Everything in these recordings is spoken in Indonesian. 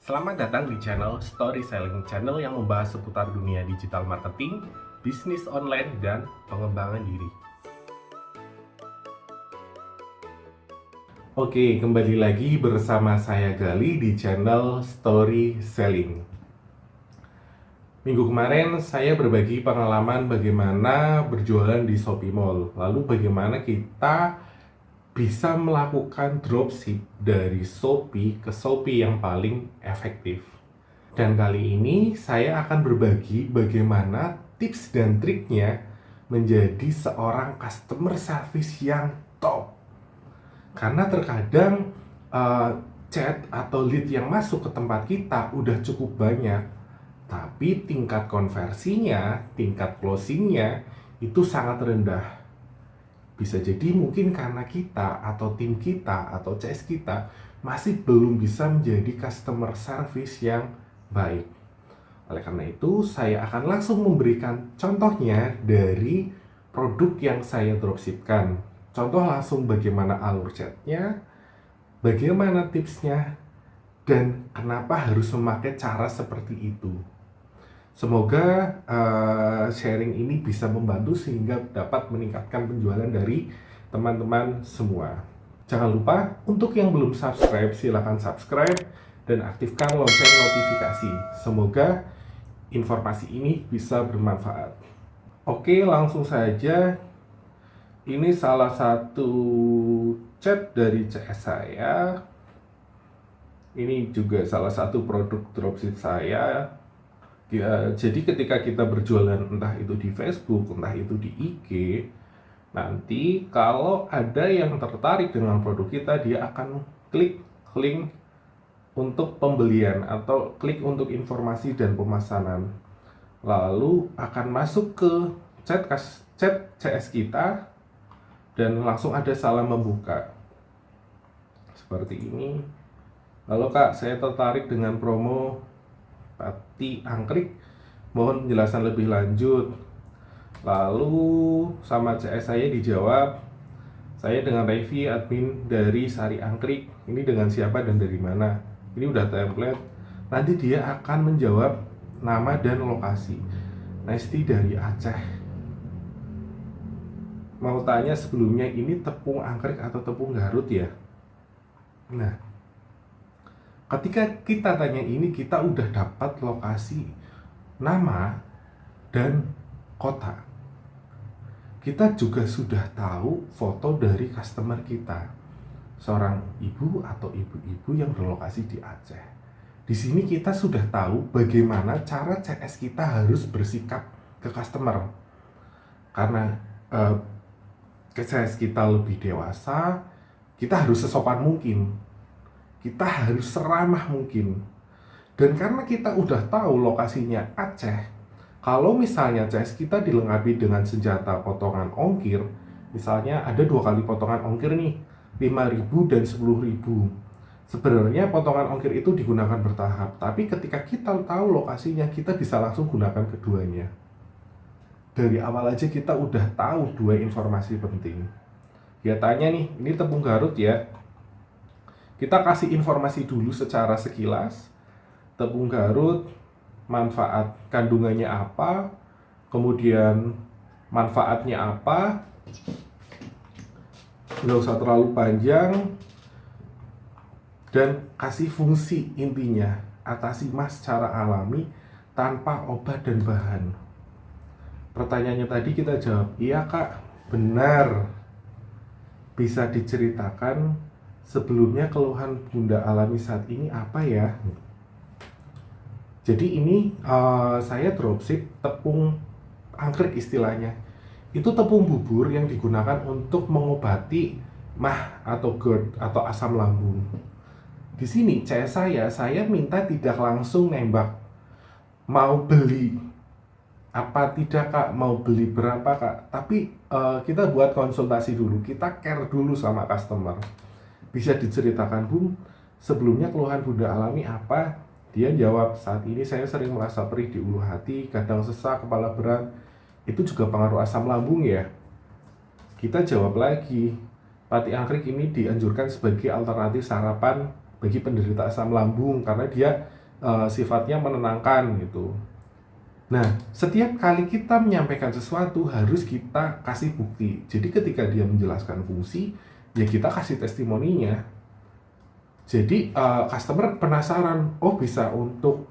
Selamat datang di channel Story Selling, channel yang membahas seputar dunia digital marketing, bisnis online, dan pengembangan diri. Oke, kembali lagi bersama saya Gali di channel Story Selling. Minggu kemarin saya berbagi pengalaman bagaimana berjualan di Shopee Mall. Lalu bagaimana kita bisa melakukan dropship dari Shopee ke Shopee yang paling efektif. Dan kali ini saya akan berbagi bagaimana tips dan triknya menjadi seorang customer service yang top. Karena terkadang chat atau lead yang masuk ke tempat kita udah cukup banyak, tapi tingkat konversinya, tingkat closingnya itu sangat rendah. Bisa jadi mungkin karena kita atau tim kita atau CS kita masih belum bisa menjadi customer service yang baik. Oleh karena itu, saya akan langsung memberikan contohnya dari produk yang saya dropshipkan. Contoh langsung bagaimana alur chatnya, bagaimana tipsnya, dan kenapa harus memakai cara seperti itu. Semoga sharing ini bisa membantu sehingga dapat meningkatkan penjualan dari teman-teman semua. Jangan lupa untuk yang belum subscribe, silakan subscribe dan aktifkan lonceng notifikasi. Semoga informasi ini bisa bermanfaat. Oke, langsung saja. Ini salah satu chat dari CS saya. Ini juga salah satu produk dropship saya. Ya, jadi ketika kita berjualan entah itu di Facebook, entah itu di IG, nanti kalau ada yang tertarik dengan produk kita, dia akan klik link untuk pembelian atau klik untuk informasi dan pemesanan. Lalu akan masuk ke chat CS kita dan langsung ada salam membuka. Seperti ini. Lalu Kak, saya tertarik dengan promo Pati Angkrik, mohon penjelasan lebih lanjut. Lalu sama CS saya dijawab, saya dengan Revi, admin dari Sari Angkrik. Ini dengan siapa dan dari mana? Ini udah template. Nanti dia akan menjawab nama dan lokasi. Nesti dari Aceh. Mau tanya sebelumnya, ini tepung angkrik atau tepung Garut ya? Nah, ketika kita tanya ini, kita udah dapat lokasi, nama, dan kota. Kita juga sudah tahu foto dari customer kita, seorang ibu atau ibu-ibu yang berlokasi di Aceh. Di sini kita sudah tahu bagaimana cara CS kita harus bersikap ke customer. Karena CS kita lebih dewasa, kita harus sesopan mungkin. Kita harus seramah mungkin. Dan karena kita udah tahu lokasinya Aceh, kalau misalnya CS kita dilengkapi dengan senjata potongan ongkir, misalnya ada 2 kali potongan ongkir nih, 5.000 dan 10.000. Sebenarnya potongan ongkir itu digunakan bertahap, tapi ketika kita tahu lokasinya, kita bisa langsung gunakan keduanya. Dari awal aja kita udah tahu 2 informasi penting. Dia tanya nih, ini tepung Garut ya? Kita kasih informasi dulu secara sekilas. Tepung Garut, manfaat kandungannya apa, kemudian manfaatnya apa. Nggak usah terlalu panjang. Dan kasih fungsi intinya, atasi mas secara alami tanpa obat dan bahan. Pertanyaannya tadi kita jawab, iya kak, benar. Bisa diceritakan sebelumnya keluhan bunda alami saat ini apa ya? Jadi ini saya dropship tepung angkrik istilahnya. Itu tepung bubur yang digunakan untuk mengobati mah atau GERD atau asam lambung. Di sini CS saya minta tidak langsung nembak. Mau beli apa tidak kak? Mau beli berapa kak? Tapi kita buat konsultasi dulu. Kita care dulu sama customer. Bisa diceritakan, Bung, sebelumnya keluhan bunda alami apa? Dia jawab, saat ini saya sering merasa perih di ulu hati, kadang sesak, kepala berat. Itu juga pengaruh asam lambung ya? Kita jawab lagi, pati angkrik ini dianjurkan sebagai alternatif sarapan bagi penderita asam lambung karena dia sifatnya menenangkan gitu. Nah, setiap kali kita menyampaikan sesuatu harus kita kasih bukti. Jadi ketika dia menjelaskan fungsi, ya kita kasih testimoninya. Jadi customer penasaran, oh bisa untuk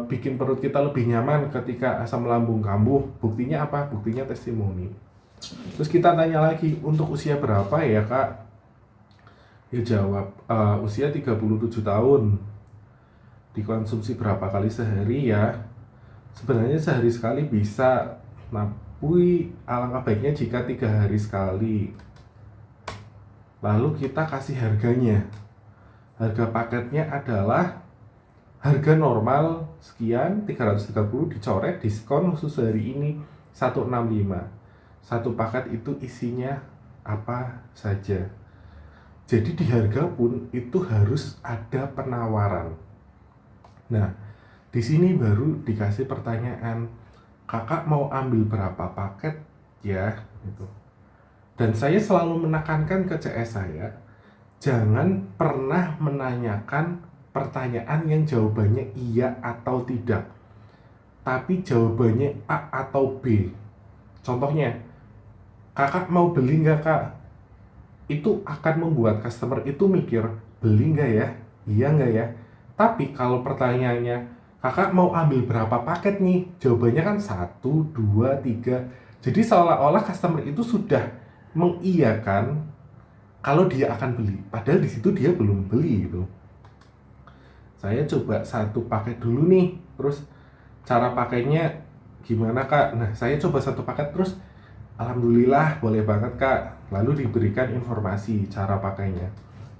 bikin perut kita lebih nyaman ketika asam lambung kambuh. Buktinya apa? Buktinya testimoni. Terus kita tanya lagi, untuk usia berapa ya kak? Dia jawab, usia 37 tahun. Dikonsumsi berapa kali sehari ya? Sebenarnya sehari sekali bisa, tapi alangkah baiknya jika 3 hari sekali. Lalu kita kasih harganya. Harga paketnya adalah harga normal sekian 330 dicoret diskon khusus hari ini 165. Satu paket itu isinya apa saja. Jadi di harga pun itu harus ada penawaran. Nah, di sini baru dikasih pertanyaan, kakak mau ambil berapa paket ya? Gitu. Dan saya selalu menekankan ke CS saya, jangan pernah menanyakan pertanyaan yang jawabannya iya atau tidak, tapi jawabannya A atau B. Contohnya, kakak mau beli nggak kak? Itu akan membuat customer itu mikir, beli nggak ya? Iya nggak ya? Tapi kalau pertanyaannya, kakak mau ambil berapa paket nih? Jawabannya kan 1, 2, 3. Jadi seolah-olah customer itu sudah mengiyakan kalau dia akan beli. Padahal di situ dia belum beli gitu. Saya coba 1 paket dulu nih. Terus cara pakainya gimana kak? Nah, saya coba 1 paket terus alhamdulillah boleh banget kak. Lalu diberikan informasi cara pakainya.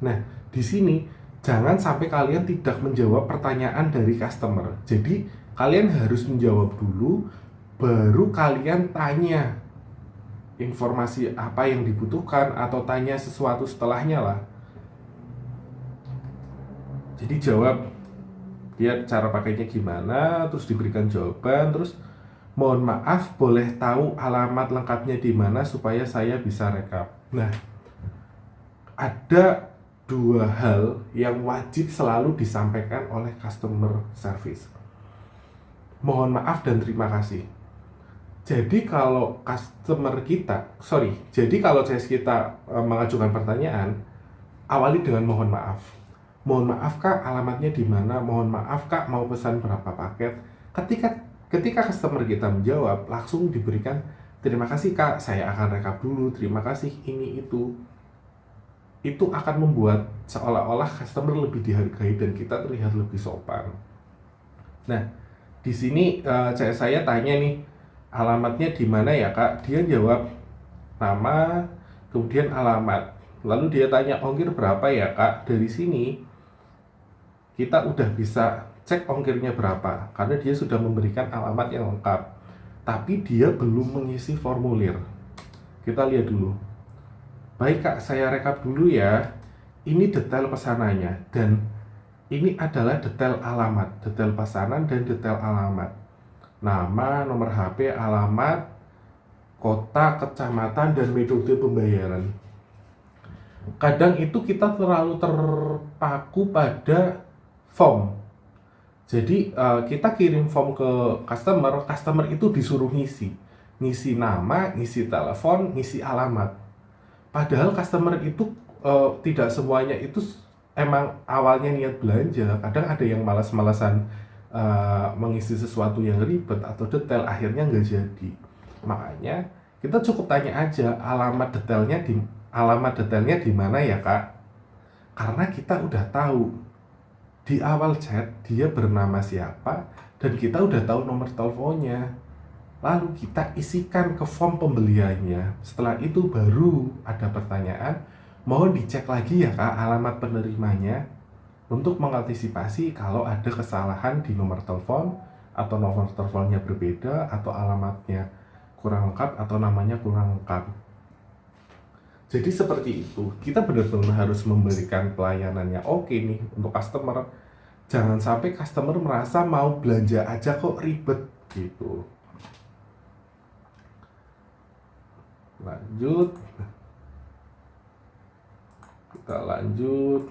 Nah, di sini jangan sampai kalian tidak menjawab pertanyaan dari customer. Jadi kalian harus menjawab dulu, baru kalian tanya informasi apa yang dibutuhkan atau tanya sesuatu setelahnya lah. Jadi jawab dia cara pakainya gimana, terus diberikan jawaban, terus mohon maaf boleh tahu alamat lengkapnya di mana supaya saya bisa rekap. Nah, ada 2 hal yang wajib selalu disampaikan oleh customer service. Mohon maaf dan terima kasih. Jadi kalau CS kita mengajukan pertanyaan, awali dengan mohon maaf. Mohon maaf kak, alamatnya di mana? Mohon maaf kak, mau pesan berapa paket? Ketika customer kita menjawab, langsung diberikan terima kasih kak, saya akan rekap dulu. Terima kasih ini itu. Itu akan membuat seolah-olah customer lebih dihargai dan kita terlihat lebih sopan. Nah, di sini saya tanya nih, alamatnya di mana ya kak? Dia jawab nama, kemudian alamat. Lalu dia tanya ongkir berapa ya kak? Dari sini kita udah bisa cek ongkirnya berapa karena dia sudah memberikan alamat yang lengkap. Tapi dia belum mengisi formulir. Kita lihat dulu. Baik kak, saya rekap dulu ya. Ini detail pesanannya dan ini adalah detail alamat, detail pesanan dan detail alamat. Nama, nomor HP, alamat, kota, kecamatan, dan metode pembayaran. Kadang itu kita terlalu terpaku pada form. Jadi kita kirim form ke customer itu disuruh ngisi nama, ngisi telepon, ngisi alamat. Padahal customer itu tidak semuanya itu emang awalnya niat belanja. Kadang ada yang malas-malasan mengisi sesuatu yang ribet atau detail, akhirnya nggak jadi. Makanya kita cukup tanya aja alamat detailnya di mana ya kak? Karena kita udah tahu di awal chat dia bernama siapa dan kita udah tahu nomor teleponnya. Lalu kita isikan ke form pembeliannya. Setelah itu baru ada pertanyaan, mohon dicek lagi ya kak alamat penerimanya untuk mengantisipasi kalau ada kesalahan di nomor telepon atau nomor teleponnya berbeda atau alamatnya kurang lengkap atau namanya kurang lengkap. Jadi seperti itu, kita benar-benar harus memberikan pelayanannya oke nih untuk customer. Jangan sampai customer merasa mau belanja aja kok ribet gitu. Kita lanjut.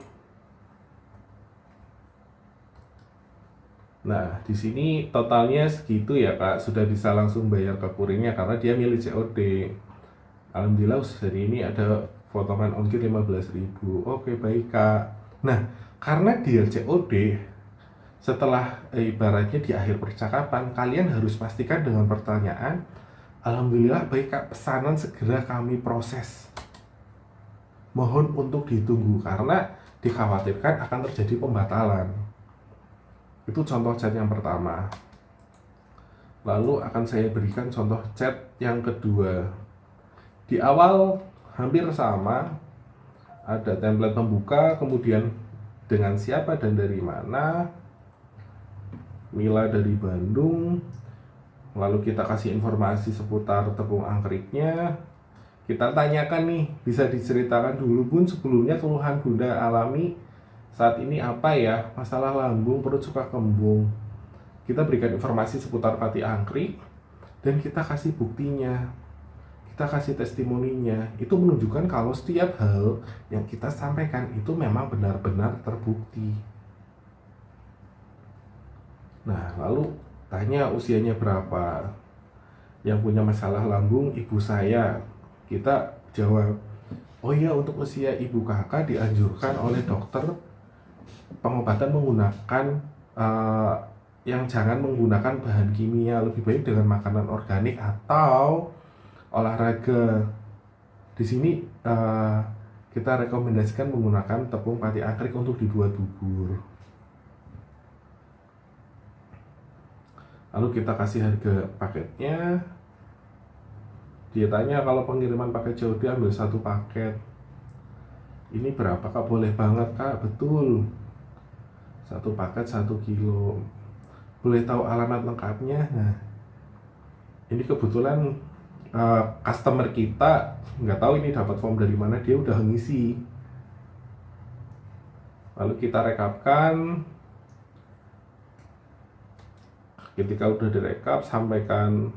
Nah, di sini totalnya segitu ya Kak, sudah bisa langsung bayar ke kurirnya karena dia milih COD. Alhamdulillah hari ini ada potongan ongkir 15.000. Oke, baik Kak. Nah, karena dia COD, setelah ibaratnya di akhir percakapan, kalian harus pastikan dengan pertanyaan, Alhamdulillah baik Kak, pesanan segera kami proses. Mohon untuk ditunggu karena dikhawatirkan akan terjadi pembatalan. Itu contoh chat yang pertama. Lalu akan saya berikan contoh chat yang kedua. Di awal hampir sama, ada template pembuka, kemudian dengan siapa dan dari mana, Mila dari Bandung. Lalu kita kasih informasi seputar tepung angkriknya. Kita tanyakan nih, bisa diceritakan dulu Bun sebelumnya keluhan Bunda alami saat ini apa ya? Masalah lambung, perut suka kembung. Kita berikan informasi seputar pati angkrik dan kita kasih buktinya. Kita kasih testimoninya. Itu menunjukkan kalau setiap hal yang kita sampaikan itu memang benar-benar terbukti. Nah, lalu tanya usianya berapa. Yang punya masalah lambung ibu saya. Kita jawab, oh iya, untuk usia ibu kakak dianjurkan oleh dokter pengobatan menggunakan yang jangan menggunakan bahan kimia, lebih baik dengan makanan organik atau olahraga. Di sini kita rekomendasikan menggunakan tepung pati angkrik untuk dibuat bubur. Lalu kita kasih harga paketnya. Dia tanya kalau pengiriman paket COD ambil satu paket. Ini berapa Kak? Boleh banget Kak, betul. Satu paket 1 kilo. Boleh tahu alamat lengkapnya? Nah, ini kebetulan customer kita nggak tahu ini dapat form dari mana, dia udah ngisi. Lalu kita rekapkan. Ketika udah direkap, sampaikan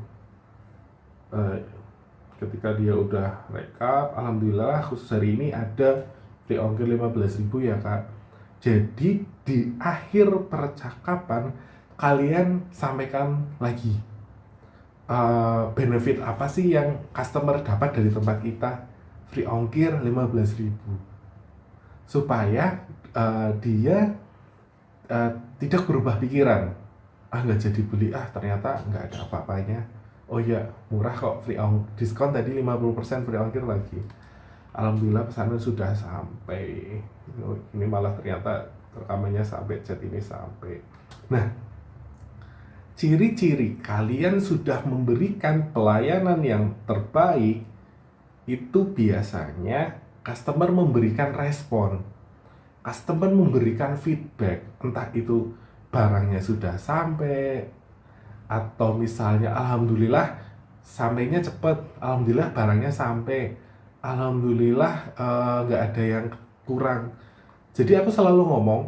ketika dia udah rekap, alhamdulillah khusus hari ini ada free ongkir 15.000 ya Kak. Jadi di akhir percakapan kalian sampaikan lagi benefit apa sih yang customer dapat dari tempat kita, free ongkir 15.000, supaya dia tidak berubah pikiran, nggak jadi beli, ternyata nggak ada apa-apanya. Oh iya, murah kok, diskon tadi 50% free ongkir lagi. Alhamdulillah pesanan sudah sampai. Ini malah ternyata rekamannya sampai, chat ini sampai. Nah, ciri-ciri kalian sudah memberikan pelayanan yang terbaik itu biasanya customer memberikan respon, customer memberikan feedback, entah itu barangnya sudah sampai, atau misalnya alhamdulillah sampainya cepet, alhamdulillah barangnya sampai, alhamdulillah nggak ada yang kurang. Jadi aku selalu ngomong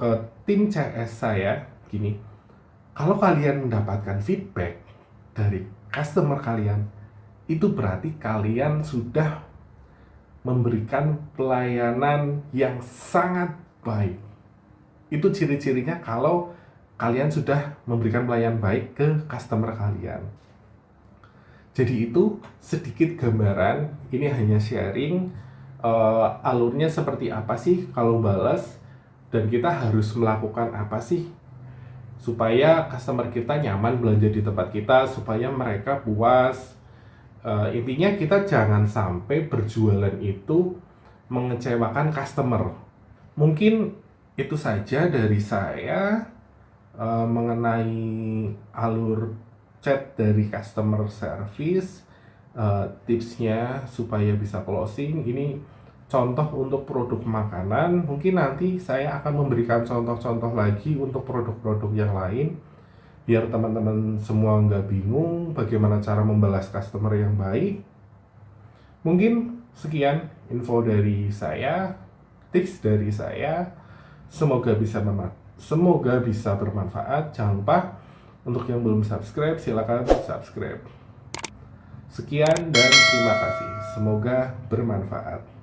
ke tim CS saya gini, kalau kalian mendapatkan feedback dari customer kalian, itu berarti kalian sudah memberikan pelayanan yang sangat baik. Itu ciri-cirinya kalau kalian sudah memberikan pelayanan baik ke customer kalian. Jadi itu sedikit gambaran, ini hanya sharing alurnya seperti apa sih kalau balas, dan kita harus melakukan apa sih supaya customer kita nyaman belanja di tempat kita, supaya mereka puas. Intinya kita jangan sampai berjualan itu mengecewakan customer. Mungkin itu saja dari saya mengenai alur chat dari customer service, tipsnya supaya bisa closing. Ini contoh untuk produk makanan, mungkin nanti saya akan memberikan contoh-contoh lagi untuk produk-produk yang lain, biar teman-teman semua nggak bingung bagaimana cara membalas customer yang baik. Mungkin sekian info dari saya, tips dari saya, semoga bisa bermanfaat. Jangan lupa untuk yang belum subscribe, silakan subscribe. Sekian dan terima kasih. Semoga bermanfaat.